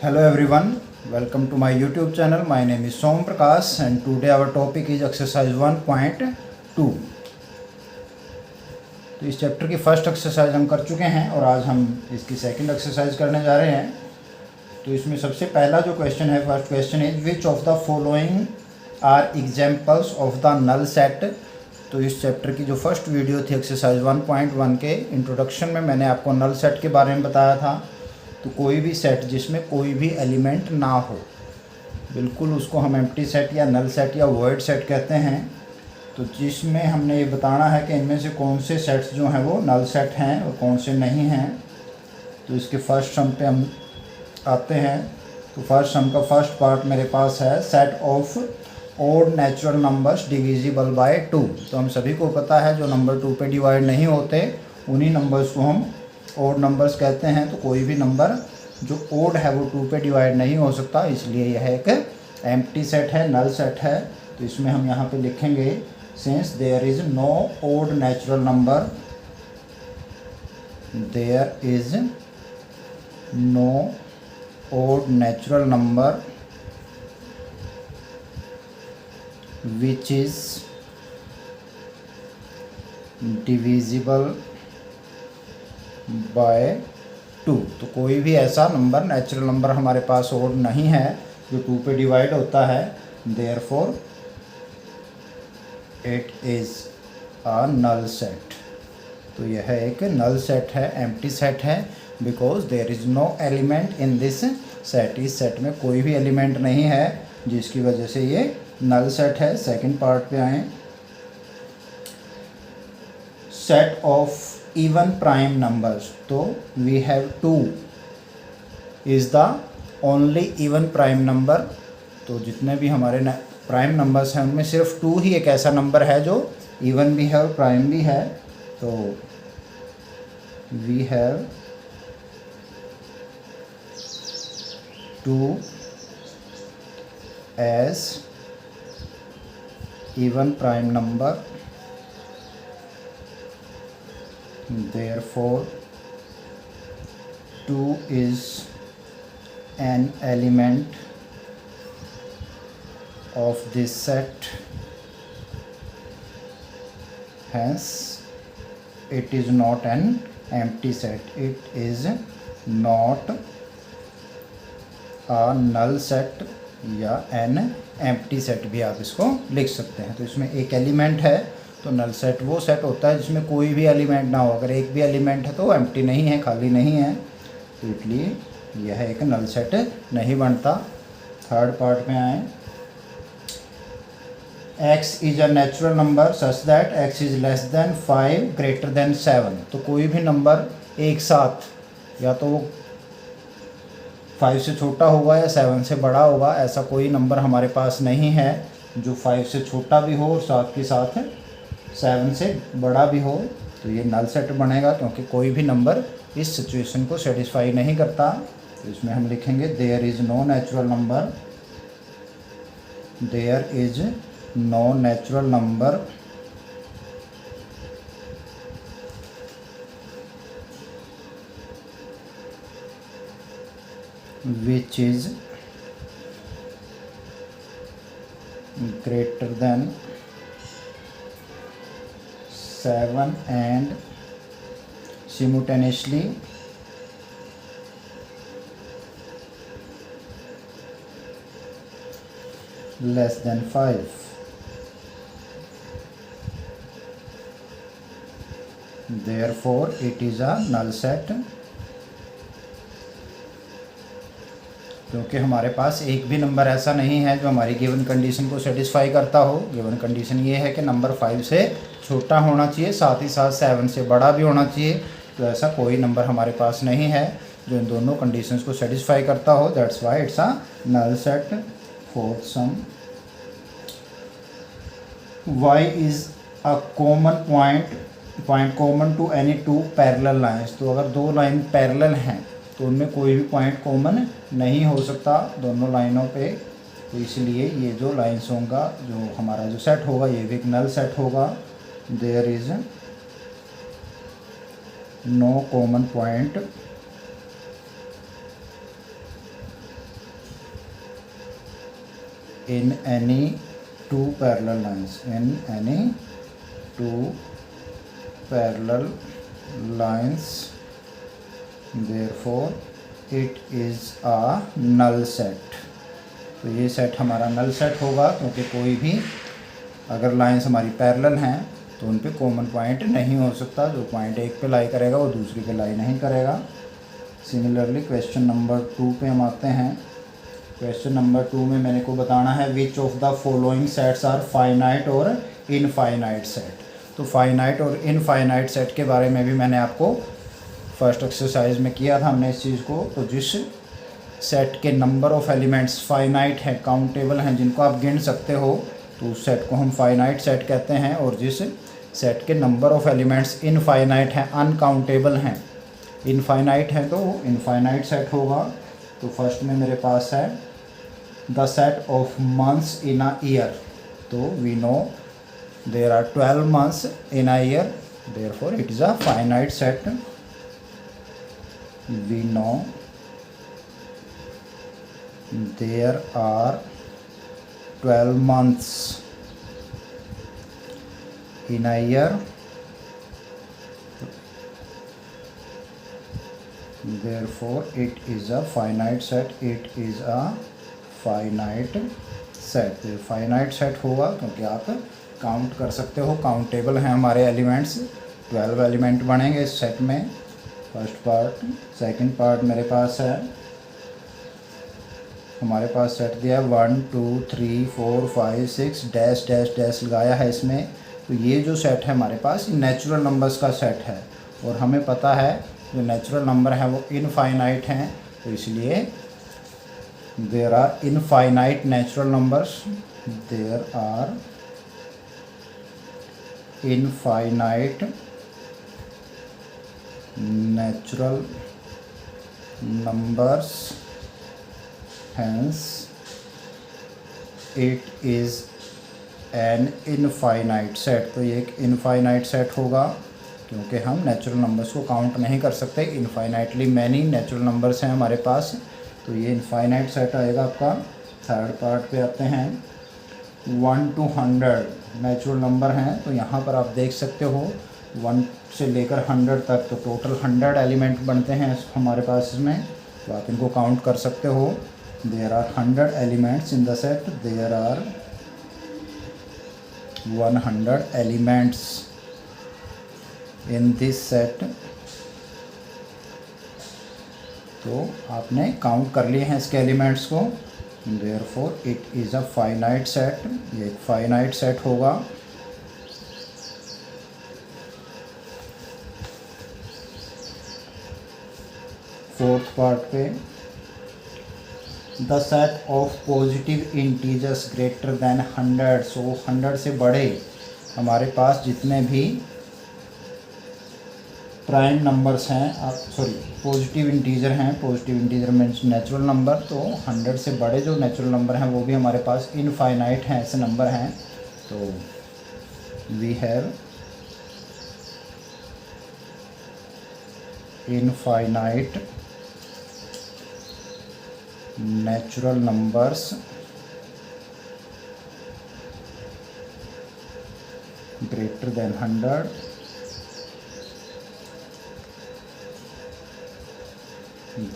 Hello everyone, welcome to my YouTube channel. My name is Som Prakash and today our topic is exercise 1.2. तो इस chapter की first exercise हम कर चुके हैं और आज हम इसकी सेकंड एक्सरसाइज करने जा रहे हैं। तो इसमें सबसे पहला जो क्वेश्चन है, first question is which of the following are examples of the null set. तो इस चैप्टर की जो फर्स्ट वीडियो थी एक्सरसाइज 1.1 के इंट्रोडक्शन में मैंने आपको नल सेट के बारे में बताया था। तो कोई भी सेट जिसमें कोई भी एलिमेंट ना हो, बिल्कुल उसको हम एम्प्टी सेट या नल सेट या वॉइड सेट कहते हैं। तो जिसमें हमने ये बताना है कि इनमें से कौन से सेट्स जो हैं वो नल सेट हैं और कौन से नहीं हैं। तो इसके फर्स्ट सम पे हम आते हैं। तो फर्स्ट सम का फर्स्ट पार्ट मेरे पास है set of odd natural numbers divisible by 2। तो हम सभी को पता है जो नंबर 2 पे डिवाइड नहीं होते उन्हीं नंबर्स को हम ओड नंबर्स कहते हैं। तो कोई भी नंबर जो ओड है वो 2 पे डिवाइड नहीं हो सकता, इसलिए यह एक एम्प्टी सेट है, नल सेट है। तो इसमें हम यहाँ पे लिखेंगे since there is no odd natural number, there is no odd natural number which is divisible by 2। तो कोई भी ऐसा नंबर, नेचुरल नंबर हमारे पास ओड नहीं है जो 2 पे डिवाइड होता है, therefore it is a null set. तो यह एक नल सेट है, एम्प्टी सेट है, because there is no element in this set. इस सेट में कोई भी एलिमेंट नहीं है जिसकी वजह से ये नल सेट है। सेकंड पार्ट पे आएँ। Set of even prime numbers, तो we have 2 is the only even prime number। तो जितने भी हमारे प्राइम नंबर्स हैं उनमें सिर्फ 2 ही एक ऐसा नंबर है जो इवन भी है और प्राइम भी है। तो we have 2 as even prime number, therefore 2 is an element of this set, hence it is not an empty set, it is not a null set या an empty set भी आप इसको लिख सकते हैं। तो इसमें एक एलिमेंट है, तो नल सेट वो सेट होता है जिसमें कोई भी एलिमेंट ना हो। अगर एक भी एलिमेंट है तो एम्प्टी नहीं है, खाली नहीं है, तो इसलिए यह एक नल सेट नहीं बनता। थर्ड पार्ट में आए। x is a natural number such that x is less than 5 greater than 7। तो कोई भी नंबर एक साथ या तो वो 5 से छोटा होगा या 7 से बड़ा होगा, ऐसा कोई नंबर हमारे पास नहीं है जो 5 से छोटा भी हो और साथ के साथ 7 से बड़ा भी हो। तो ये नल सेट बनेगा क्योंकि कोई भी नंबर इस सिचुएशन को सेटिस्फाई नहीं करता। तो इसमें हम लिखेंगे there is no natural number, there is no natural number which is greater than 7 and simultaneously less than 5। therefore it is a null set। क्योंकि हमारे पास एक भी नंबर ऐसा नहीं है जो हमारी गिवन कंडीशन को सेटिस्फाई करता हो। गिवन कंडीशन ये है कि नंबर 5 से छोटा होना चाहिए, साथ ही साथ 7 से बड़ा भी होना चाहिए। तो ऐसा कोई नंबर हमारे पास नहीं है जो इन दोनों कंडीशंस को सेटिस्फाई करता हो, that's why it's a null set. Fourth sum, y is a common point common to any 2 parallel lines. तो अगर 2 लाइन पैरेलल हैं तो उनमें कोई भी पॉइंट कॉमन नहीं हो सकता दोनों लाइनों पे। तो इसलिए ये जो लाइंस होगा, जो हमारा जो सेट होगा, ये भी एक नल सेट होगा। There is no common point in any two parallel lines, in any two parallel lines, therefore it is a null set। तो ये सेट हमारा नल सेट होगा क्योंकि कोई भी अगर लाइंस हमारी पैरेलल हैं तो उन पे कॉमन पॉइंट नहीं हो सकता। जो पॉइंट एक पे लाई करेगा वो दूसरी पे लाई नहीं करेगा। सिमिलरली क्वेश्चन नंबर 2 पे हम आते हैं। क्वेश्चन नंबर 2 में मैंने को बताना है which of the following sets are finite और इनफाइनाइट सेट। तो फाइनाइट और इनफाइनाइट सेट के बारे में भी मैंने आपको फर्स्ट एक्सरसाइज में किया था हमने इस चीज़ को। तो जिस सेट के नंबर ऑफ़ एलिमेंट्स फाइनाइट हैं, काउंटेबल हैं, जिनको आप गिन सकते हो, तो उस सेट को हम फाइनाइट सेट कहते हैं। और जिस सेट के नंबर ऑफ़ एलिमेंट्स इनफाइनाइट हैं, अनकाउंटेबल हैं, इनफाइनाइट हैं, तो इनफाइनाइट सेट होगा। तो फर्स्ट में मेरे पास है the set of months in a year. तो we know there are 12 months in a year, therefore it is a finite set. We know there are 12 months in a year, therefore it is a finite set, it is a finite set। तो finite set होगा क्योंकि आप count कर सकते हो, countable हैं हमारे elements. 12 element बनेंगे इस सेट में। First part. सेकंड पार्ट मेरे पास है, हमारे पास सेट दिया 1 2 3 4 5 6 डैश डैश डैश लगाया है इसमें। तो ये जो सेट है हमारे पास नेचुरल नंबर्स का सेट है और हमें पता है जो नेचुरल नंबर हैं वो इनफाइनाइट हैं। तो इसलिए there are infinite natural numbers, there are infinite natural numbers, hence it is an infinite set। तो ये एक इनफाइनाइट सेट होगा क्योंकि हम नेचुरल नंबर्स को काउंट नहीं कर सकते। इनफाइनाइटली मैनी नेचुरल नंबर्स हैं हमारे पास, तो ये इनफाइनाइट सेट आएगा आपका। थर्ड पार्ट पे आते हैं। 1 to 100 नेचुरल नंबर हैं, तो यहाँ पर आप देख सकते हो 1 से लेकर 100 तक, तो टोटल 100 एलिमेंट बनते हैं हमारे पास इसमें। तो आप इनको काउंट कर सकते हो। There are 100 elements in the set, there are 100 elements in this set। तो आपने काउंट कर लिए हैं इसके एलिमेंट्स को, therefore it is a finite set। ये एक फाइनाइट सेट होगा। फोर्थ पार्ट पे, the set of positive integers greater than 100। सो 100 से बड़े हमारे पास जितने भी प्राइम नंबर्स हैं, आप पॉजिटिव इंटीजर हैं, positive integer means natural number. तो 100 से बड़े जो नेचुरल नंबर हैं वो भी हमारे पास इनफाइनाइट हैं, ऐसे नंबर हैं। तो we have infinite natural numbers greater than 100,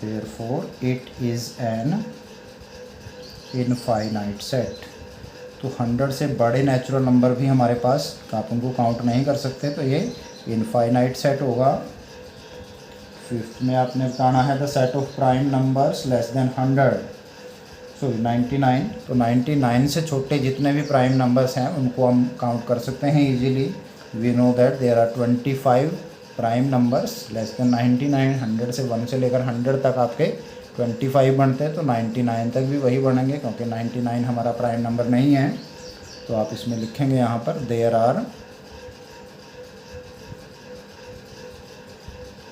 therefore it is an infinite set। तो 100 से बड़े नेचुरल नंबर भी हमारे पास, आप उनको काउंट नहीं कर सकते, तो ये इनफाइनाइट सेट होगा। फिफ्थ में आपने बताना है the set of prime numbers less then 100, sorry 99। तो 99 से छोटे जितने भी प्राइम नंबर्स हैं उनको हम काउंट कर सकते हैं easily. We know that there are 25 prime numbers less than 99। 100 से 1 से लेकर 100 तक आपके 25 बनते हैं, तो 99 तक भी वही बनेंगे क्योंकि 99 हमारा प्राइम नंबर नहीं है। तो आप इसमें लिखेंगे यहाँ पर there are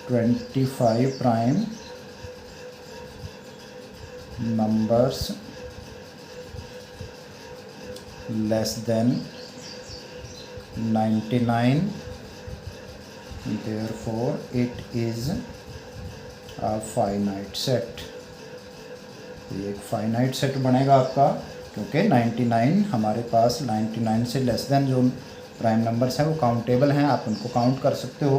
25 prime numbers less than 99, therefore it is a finite set। ये एक फाइनाइट सेट बनेगा आपका क्योंकि 99 हमारे पास 99 से लेस देन जो प्राइम नंबर्स हैं वो काउंटेबल हैं, आप उनको काउंट कर सकते हो।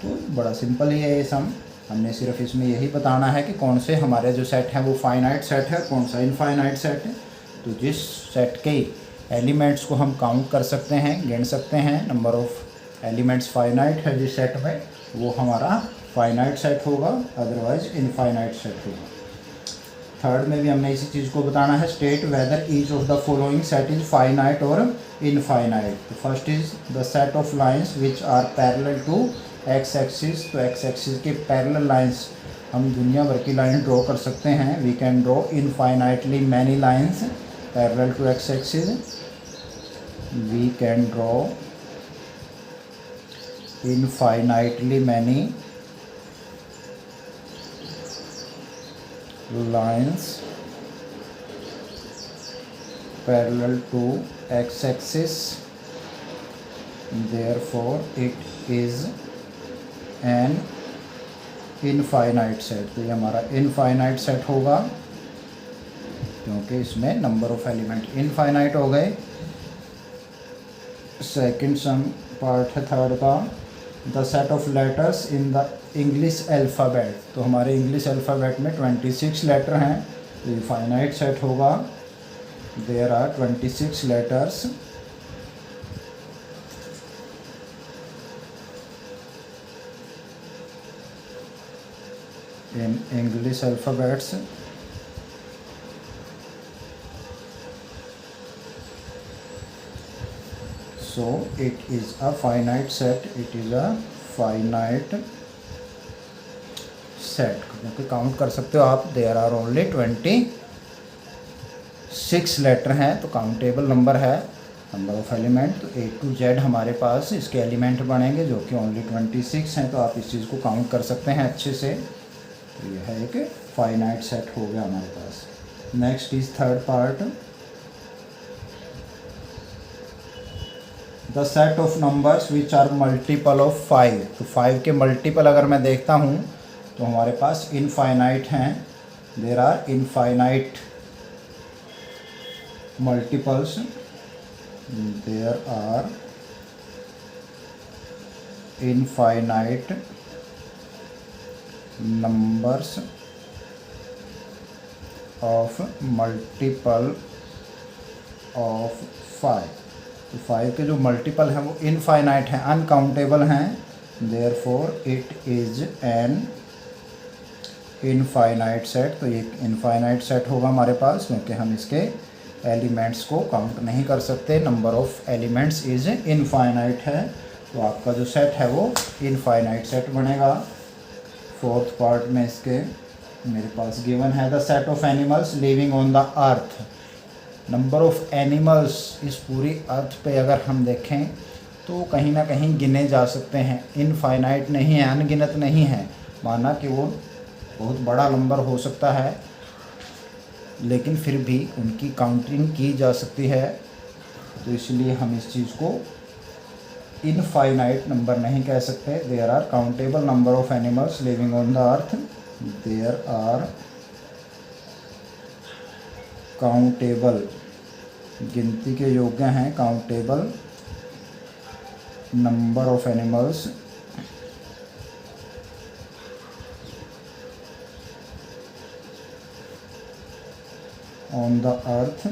तो बड़ा सिंपल ही है ये सम। हमने सिर्फ इसमें यही बताना है कि कौन से हमारे जो सेट हैं वो फाइनाइट सेट है, कौन सा इनफाइनाइट सेट है। तो जिस सेट के एलिमेंट्स को हम काउंट कर सकते हैं, गिन सकते हैं, नंबर ऑफ एलिमेंट्स फाइनाइट है जिस सेट में, वो हमारा फाइनाइट सेट होगा, अदरवाइज इनफाइनाइट सेट होगा। थर्ड में भी हमने इसी चीज़ को बताना है, state whether each of the following set is finite और इनफाइनाइट। तो first is the set of lines which are parallel to x axis. तो एक्स एक्सिस के पैरेलल लाइंस, हम दुनिया भर की लाइन ड्रॉ कर सकते हैं। We can draw infinitely many lines parallel to x axis. We can draw infinitely many lines parallel to x-axis, therefore it is an infinite set। तो ये हमारा इनफाइनाइट सेट होगा क्योंकि इसमें नंबर ऑफ एलिमेंट इनफाइनाइट हो गए। Second some part है third का, the set of letters in the English alphabet. तो हमारे इंग्लिश अल्फ़ाबेट में 26 लेटर हैं, तो ये फाइनाइट सेट होगा। There are 26 letters in English alphabets. So it is a finite set, it is a finite set। क्योंकि count कर सकते हो आप, देयर आर ओनली 26 लेटर हैं, तो काउंटेबल नंबर है नंबर ऑफ एलिमेंट। तो A to Z हमारे पास इसके एलिमेंट बनेंगे जो कि ओनली 26 हैं, तो आप इस चीज़ को काउंट कर सकते हैं अच्छे से। तो यह है एक फाइनाइट सेट हो गया हमारे पास। Next is third part, the set of numbers which are multiple of 5। तो 5 के मल्टीपल अगर मैं देखता हूँ तो हमारे पास इनफाइनाइट हैं। There are infinite multiples, there are infinite numbers of multiple of 5। तो 5 के जो मल्टीपल हैं वो इनफाइनाइट हैं, अनकाउंटेबल हैं। Therefore it is an infinite set. तो ये इनफाइनाइट सेट होगा हमारे पास क्योंकि हम इसके एलिमेंट्स को काउंट नहीं कर सकते, number of elements is infinite है। तो आपका जो सेट है वो इनफाइनाइट सेट बनेगा। फोर्थ पार्ट में इसके मेरे पास गिवन है, the set of animals living on the earth. Number of animals इस पूरी अर्थ पे अगर हम देखें तो कहीं ना कहीं गिने जा सकते हैं, इनफाइनाइट नहीं है, अनगिनत नहीं है। माना कि वो बहुत बड़ा नंबर हो सकता है लेकिन फिर भी उनकी काउंटिंग की जा सकती है। तो इसलिए हम इस चीज़ को इनफाइनाइट नंबर नहीं कह सकते। There are countable number of animals living on the earth, there are countable, गिनती के योग्य हैं, countable number of animals on the earth,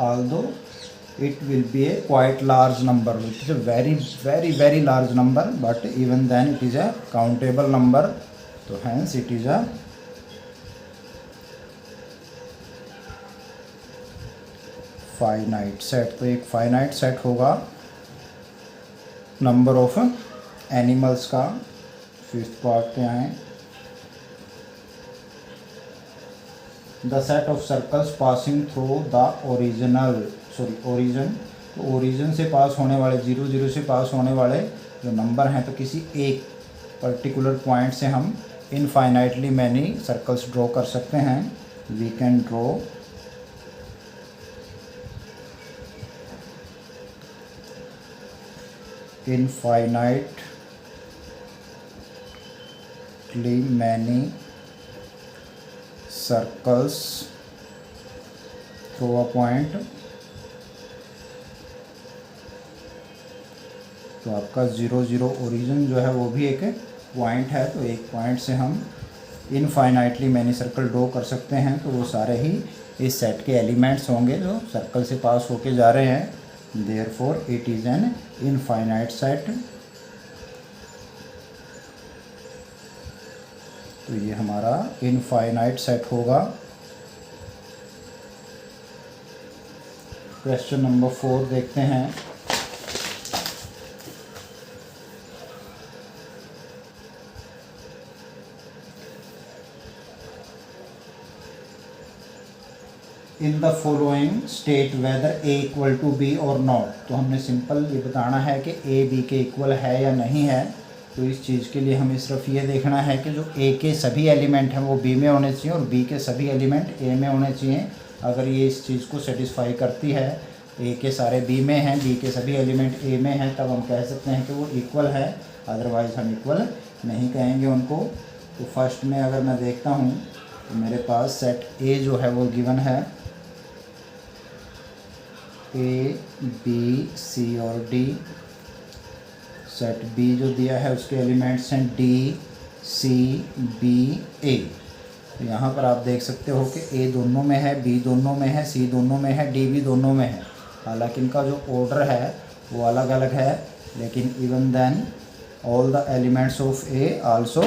although it will be a quite large number, which is a very large number, but even then it is a countable number. So hence it is a finite set. तो एक finite set होगा number of animals का। Fifth part पे आए, the set of circles passing through the origin. तो origin से पास होने वाले, 0 0 से पास होने वाले जो नंबर हैं, तो किसी एक पर्टिकुलर पॉइंट से हम इनफाइनाइटली मैनी सर्कल्स ड्रॉ कर सकते हैं। We can draw infinitely many circles through a point, तो आपका 0 0 ओरिजिन जो है वो भी एक पॉइंट है। तो एक पॉइंट से हम इनफाइनाइटली मैनी सर्कल ड्रॉ कर सकते हैं। तो वो सारे ही इस सेट के एलिमेंट्स होंगे जो सर्कल से पास होके जा रहे हैं। Therefore it is an infinite set. तो ये हमारा इनफाइनाइट सेट होगा। क्वेश्चन नंबर 4 देखते हैं। In the following state whether A equal to B और नॉट। तो हमने सिंपल ये बताना है कि ए बी के इक्वल है या नहीं है। तो इस चीज़ के लिए हमें सिर्फ ये देखना है कि जो ए के सभी एलिमेंट हैं वो बी में होने चाहिए और बी के सभी एलिमेंट ए में होने चाहिए। अगर ये इस चीज़ को सेटिस्फाई करती है, ए के सारे बी में हैं, बी के सभी एलिमेंट ए में हैं, तब हम कह सकते हैं कि वो इक्वल है। अदरवाइज़ हम इक्वल नहीं कहेंगे उनको। तो फर्स्ट में अगर मैं देखता हूँ तो मेरे पास सेट ए जो है वो गिवन है, ए बी सी और डी। सेट बी जो दिया है उसके एलिमेंट्स हैं डी सी बी ए। तो यहाँ पर आप देख सकते हो कि ए दोनों में है, बी दोनों में है, सी दोनों में है, डी भी दोनों में है। हालांकि इनका जो ऑर्डर है वो अलग अलग है, लेकिन even then all the elements of A also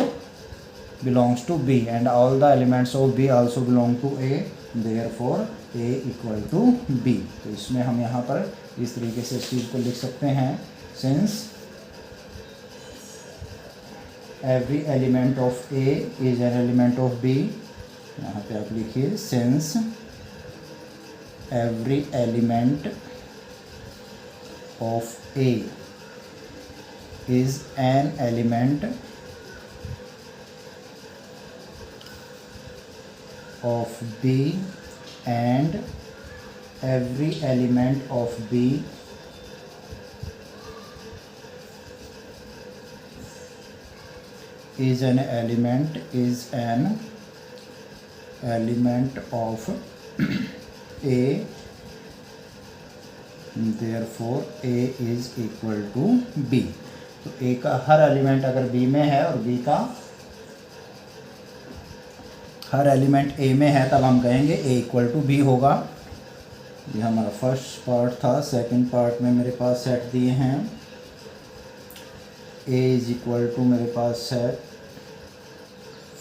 belongs to B and all the elements of B also belong to A. Therefore A equal to B. तो इसमें हम यहाँ पर इस तरीके से इस चीज़ को लिख सकते हैं, since every element of A is an element of B. यहाँ पे आप लिखिए since every element of A is an element of B and every element of B is an element of A, therefore A is equal to B। तो A का हर element अगर B में है और B का हर एलिमेंट ए में है, तब हम कहेंगे ए इक्वल टू बी होगा। ये हमारा फर्स्ट पार्ट था। सेकंड पार्ट में मेरे पास सेट दिए हैं, ए इज इक्वल टू मेरे पास सेट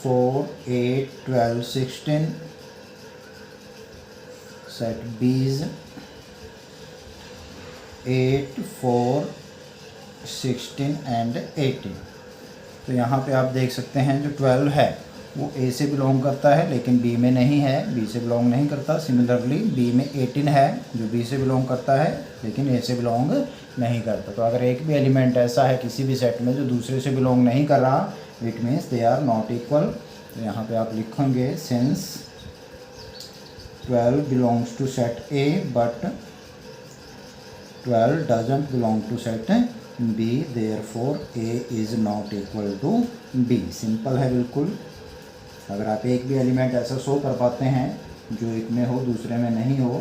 4 8 12 16। सेट बीज 8 4 16 एंड 18। तो यहाँ पे आप देख सकते हैं जो 12 है वो ए से बिलोंग करता है लेकिन बी में नहीं है, बी से बिलोंग नहीं करता। सिमिलरली बी में 18 है जो बी से बिलोंग करता है लेकिन ए से बिलोंग नहीं करता। तो अगर एक भी एलिमेंट ऐसा है किसी भी सेट में जो दूसरे से बिलोंग नहीं कर रहा, it means they are not equal. तो यहाँ पे आप लिखेंगे since 12 belongs to set A but 12 doesn't belong to set B, therefore A is not equal to B. Simple है बिल्कुल। अगर आप एक भी एलिमेंट ऐसा शो कर पाते हैं जो एक में हो दूसरे में नहीं हो।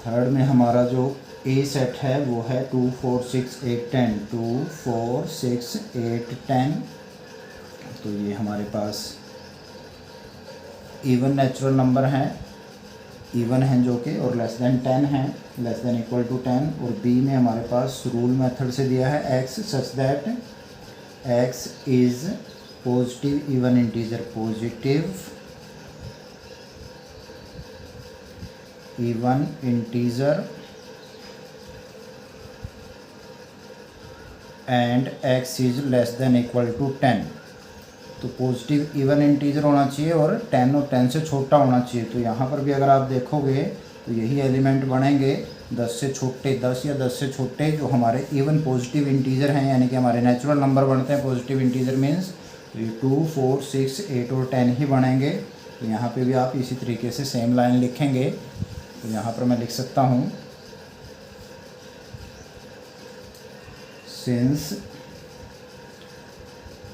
थर्ड में हमारा जो ए सेट है वो है 2 4 6 8 10, 2 4 6 8 10। तो ये हमारे पास इवन नेचुरल नंबर हैं, इवन हैं जो कि, और लेस देन 10 हैं, लेस देन इक्वल टू 10। और बी में हमारे पास रूल मेथड से दिया है x such that x is positive even integer, positive even integer and x is less than equal to 10। तो पॉजिटिव इवन इंटीजर होना चाहिए और 10 और 10 से छोटा होना चाहिए। तो यहाँ पर भी अगर आप देखोगे तो यही एलिमेंट बनेंगे 10 से छोटे, 10 या 10 से छोटे जो हमारे इवन पॉजिटिव इंटीजर हैं, यानी कि हमारे नेचुरल नंबर बनते हैं पॉजिटिव इंटीजर मीन्स। तो ये 2 4 6 8 और 10 ही बनेंगे। तो यहाँ पे भी आप इसी तरीके से सेम लाइन लिखेंगे। तो यहाँ पर मैं लिख सकता हूँ since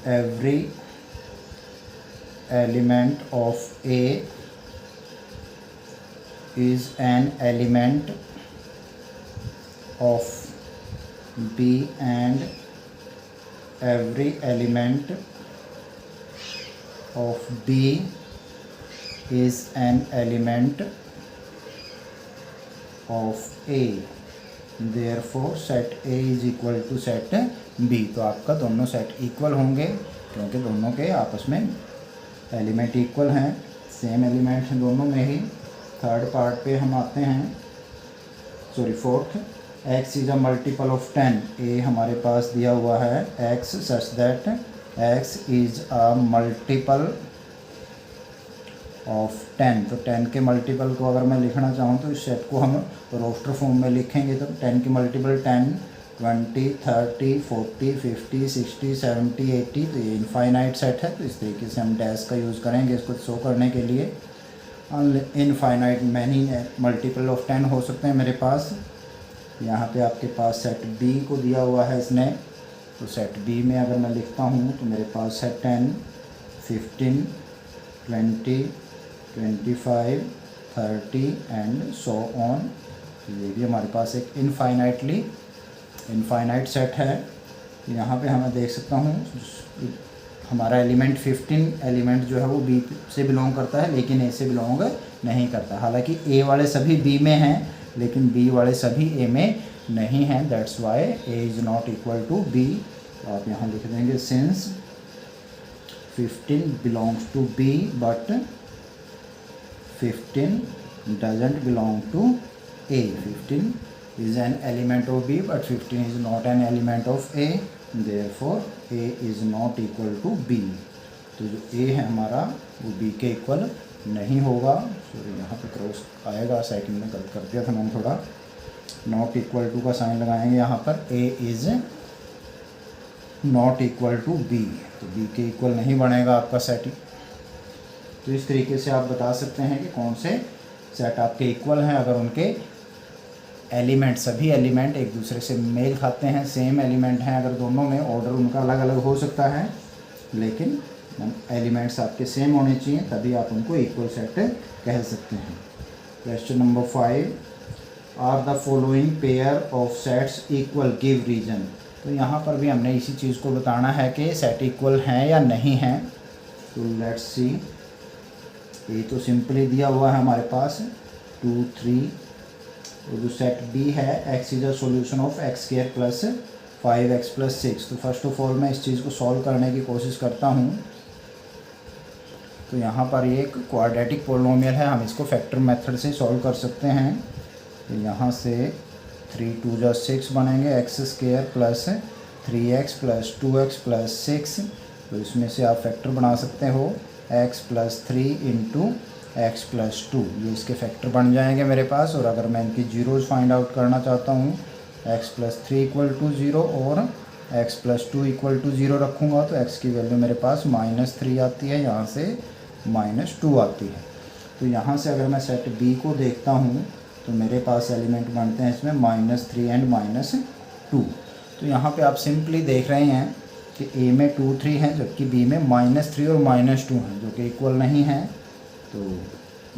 every element of A is an element of B and every element of B is an element of A, therefore set A is equal to set B. तो आपका दोनों सेट इक्वल होंगे क्योंकि दोनों के आपस में एलिमेंट इक्वल हैं, सेम एलिमेंट हैं दोनों में ही। थर्ड पार्ट पे हम आते हैं, sorry fourth, x is a multiple of 10। ए हमारे पास दिया हुआ है x such that x is a multiple of 10। तो 10 के मल्टीपल को अगर मैं लिखना चाहूँ तो इस सेट को हम रोस्टर फॉर्म में लिखेंगे। तो 10 के मल्टीपल 10, 20, 30, 40, 50, 60, 70, 80। तो ये इनफाइनाइट सेट है, तो इस तरीके से हम डैश का यूज़ करेंगे इसको शो करने के लिए। इनफाइनाइट मैनी मल्टीपल ऑफ 10 हो सकते हैं मेरे पास। यहाँ पे आपके पास सेट बी को दिया हुआ है इसने, तो सेट बी में अगर मैं लिखता हूँ तो मेरे पास है 10, 15, 20, 25, 30 एंड सो ऑन। तो ये भी हमारे पास एक इनफाइनाइट सेट है। यहाँ पे हमें देख सकता हूँ हमारा एलिमेंट 15 एलिमेंट जो है वो बी से बिलोंग करता है लेकिन ए से बिलोंग नहीं करता। हालांकि ए वाले सभी बी में हैं लेकिन बी वाले सभी ए में नहीं हैं, that's why A is not equal to B. तो आप यहाँ लिख देंगे since 15 belongs to B but 15 doesn't belong to A. 15 is an element of B but 15 is not an element of A, therefore A is not equal to B। तो जो A है हमारा वो B के इक्वल नहीं होगा। Sorry यहाँ पे क्रॉस आएगा, सेकंड में गलत कर दिया था मैंने थोड़ा, नॉट इक्वल टू का साइन लगाएंगे यहाँ पर। A is not equal to B, तो B के इक्वल नहीं बनेगा आपका सेट। तो इस तरीके से आप बता सकते हैं कि कौन से सेट आपके इक्वल हैं अगर उनके एलिमेंट, सभी एलिमेंट एक दूसरे से मेल खाते हैं, सेम एलिमेंट हैं। अगर दोनों में ऑर्डर उनका अलग अलग हो सकता है लेकिन एलिमेंट्स आपके सेम होने चाहिए, तभी आप उनको इक्वल सेट कह सकते हैं। Question number 5, are the following pair of sets equal, give reason. तो यहाँ पर भी हमने इसी चीज़ को बताना है कि सेट इक्वल हैं या नहीं हैं। तो लेट्स सी, ये तो सिंपली दिया हुआ है हमारे पास 2, 3। और जो सेट बी है x is a solution of x square plus 5x plus 6। तो फर्स्ट ऑफ ऑल मैं इस चीज़ को सॉल्व करने की कोशिश करता हूँ। तो यहाँ पर ये एक क्वाड्रेटिक पोलिनोमियल है, हम इसको फैक्टर मेथड से सॉल्व कर सकते हैं। तो यहाँ से 3 2 जा 6 बनेंगे, x square plus 3x plus 2x plus 6। तो इसमें से आप फैक्टर बना सकते हो x plus 3 into x plus 2, ये इसके फैक्टर बन जाएंगे मेरे पास। और अगर मैं इनकी जीरोज़ फाइंड आउट करना चाहता हूँ, x प्लस 3 इक्वल टू 0 और x प्लस 2 इक्वल टू 0 रखूँगा तो x की वैल्यू मेरे पास -3 आती है, यहाँ से -2 आती है। तो यहाँ से अगर मैं सेट B को देखता हूँ तो मेरे पास एलिमेंट बनते हैं इसमें -3 एंड -2। तो यहाँ पे आप सिंपली देख रहे हैं कि A में 2 3 हैं जबकि B में -3 और -2 हैं जो कि इक्वल नहीं हैं। तो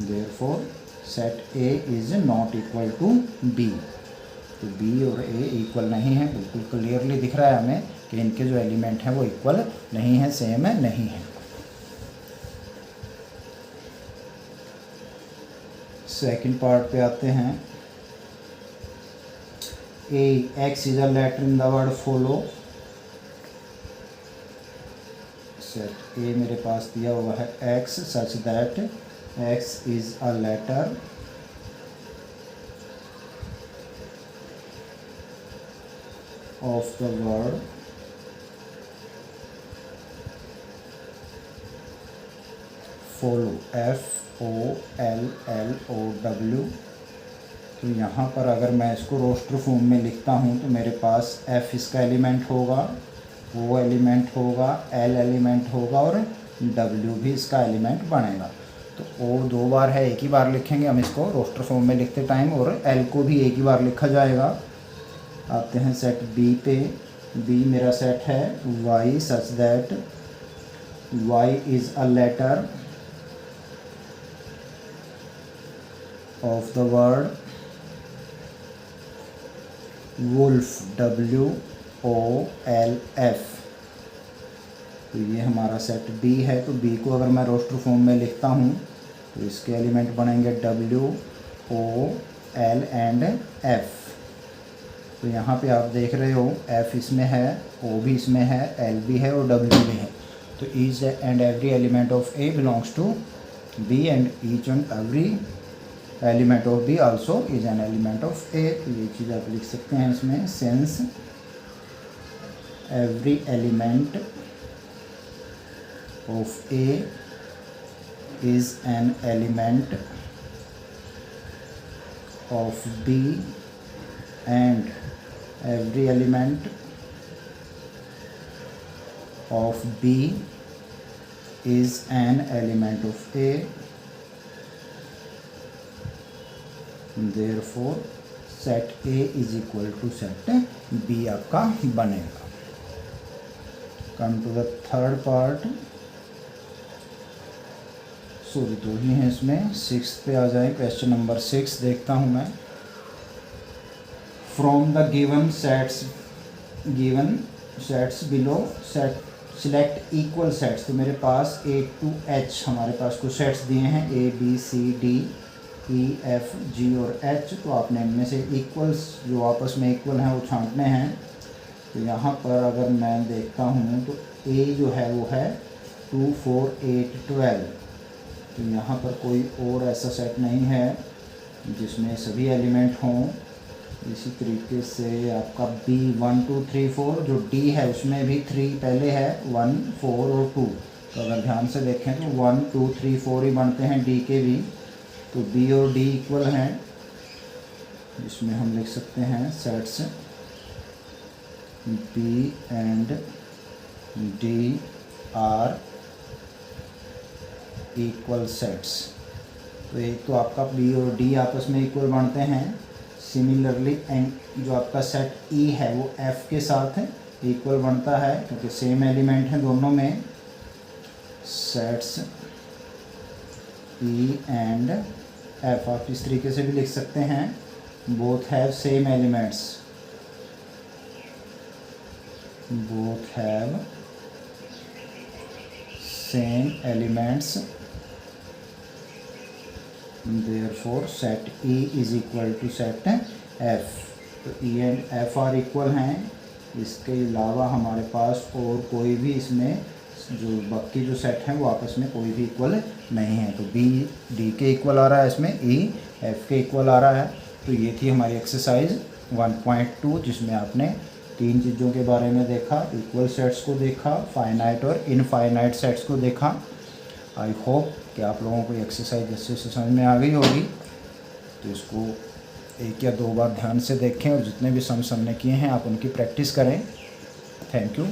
therefore set A is not equal to B। तो B और A इक्वल नहीं है, बिल्कुल क्लियरली दिख रहा है हमें कि इनके जो एलिमेंट हैं वो इक्वल नहीं है, सेम है नहीं है। सेकंड पार्ट पे आते हैं। A, X is a letter in the word follow. Set A मेरे पास दिया हुआ है X such that X is a letter of the word follow, FOLLOW। तो यहाँ पर अगर मैं इसको रोस्टर फॉर्म में लिखता हूँ तो मेरे पास F इसका एलिमेंट होगा, O एलिमेंट होगा, L एलिमेंट होगा और W भी इसका एलिमेंट बनेगा। तो O 2 बार है, एक ही बार लिखेंगे हम इसको रोस्टर फॉर्म में लिखते टाइम, और L को भी एक ही बार लिखा जाएगा। आते हैं सेट B पे। B मेरा सेट है Y such that Y is a letter of the word wolf, WOLF। तो ये हमारा सेट B है। तो B को अगर मैं रोस्टर फॉर्म में लिखता हूँ तो इसके एलिमेंट बनेंगे WOL एंड F। तो यहाँ पे आप देख रहे हो F इसमें है, O भी इसमें है, L भी है और W भी है। तो each and every element of A belongs to B and each and every element of B also is an element of A। तो ये चीज़ आप लिख सकते हैं इसमें, since every element of A is an element of B and every element of B is an element of A, therefore set A is equal to set B आपका बनेगा। Come to the third part। Sorry दो ही हैं इसमें, 6 पे आ जाए। Question number 6 देखता हूँ मैं। From the given sets below select equal sets. तो मेरे पास A to H हमारे पास कुछ सेट्स दिए हैं, A B C D E F G और H। तो आपने इनमें से इक्वल्स जो आपस में इक्वल हैं वो छांटने हैं। तो यहाँ पर अगर मैं देखता हूँ तो A जो है वो है 2 4 8 12। तो यहाँ पर कोई और ऐसा सेट नहीं है जिसमें सभी एलिमेंट हों। इसी तरीके से आपका B 1 2 3 4, जो D है उसमें भी 3 पहले है, 1 4 और 2। तो अगर ध्यान से देखें तो 1 2 3 4 ही बनते हैं D के भी। तो B और D इक्वल हैं, जिसमें हम लिख सकते हैं sets B and D are equal sets. तो एक तो आपका B और D आपस में इक्वल बनते हैं। सिमिलरली जो आपका सेट E है वो F के साथ इक्वल बनता है, क्योंकि सेम एलिमेंट हैं दोनों में। सेट्स E एंड F आप इस तरीके से भी लिख सकते हैं, both have same elements, both have same elements, therefore set E is equal to set F। तो E and F are equal हैं। इसके अलावा हमारे पास और कोई भी इसमें जो बाकी जो सेट हैं वो आपस में कोई भी इक्वल नहीं है। तो B D के इक्वल आ रहा है, इसमें E F के इक्वल आ रहा है। तो ये थी हमारी एक्सरसाइज 1.2, जिसमें आपने 3 चीज़ों के बारे में देखा। इक्वल सेट्स को देखा, फाइनाइट और इनफाइनाइट सेट्स को देखा। आई होप कि आप लोगों को एक्सरसाइज अच्छे से समझ में आ गई होगी। तो इसको 1 या 2 बार ध्यान से देखें और जितने भी सम हमने किए हैं आप उनकी प्रैक्टिस करें। Thank you.